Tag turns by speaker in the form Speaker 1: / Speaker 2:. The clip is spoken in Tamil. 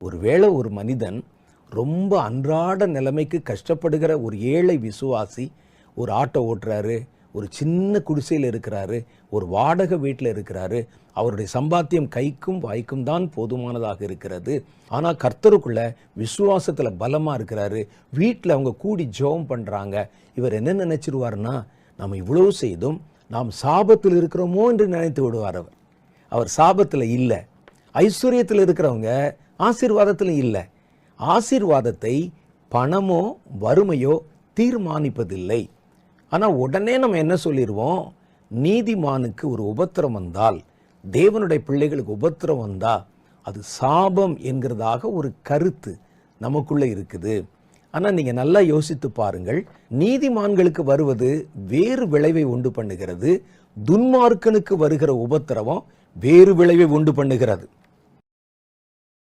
Speaker 1: ஒருவேளை ஒரு மனிதன் ரொம்ப அன்றாட நிலைமைக்கு கஷ்டப்படுகிற ஒரு ஏழை விசுவாசி, ஒரு ஆட்டோ ஓட்டுறாரு, ஒரு சின்ன குடிசையில் இருக்கிறாரு, ஒரு வாடகை வீட்டில் இருக்கிறாரு, அவருடைய சம்பாத்தியம் கைக்கும் வாய்க்கும் தான் போதுமானதாக இருக்கிறது. ஆனால் கர்த்தருக்குள்ள விசுவாசத்தில் பலமாக இருக்கிறாரு. வீட்டில் அவங்க கூடி ஜெபம் பண்ணுறாங்க. இவர் என்ன நினைச்சிருவார்னா, நம்ம இவ்வளவு செய்தும் நாம் சாபத்தில் இருக்கிறோமோ என்று நினைத்து விடுவார். அவர் சாபத்தில் இல்லை. ஐஸ்வர்யத்தில் இருக்கிறவங்க ஆசீர்வாதத்தில் இல்லை. ஆசீர்வாதத்தை பணமோ வறுமையோ தீர்மானிப்பதில்லை. ஆனால் உடனே நம்ம என்ன சொல்லிடுவோம், நீதிமானுக்கு ஒரு உபத்திரம் வந்தால், தேவனுடைய பிள்ளைகளுக்கு உபத்திரம் வந்தால் அது சாபம் என்கிறதாக ஒரு கருத்து நமக்குள்ளே இருக்குது. ஆனால் நீங்கள் நல்லா யோசித்து பாருங்கள், நீதிமான்களுக்கு வருவது வேறு விளைவை உண்டு பண்ணுகிறது, துன்மார்க்கனுக்கு வருகிற உபத்திரவம் வேறு விளைவை உண்டு பண்ணுகிறது.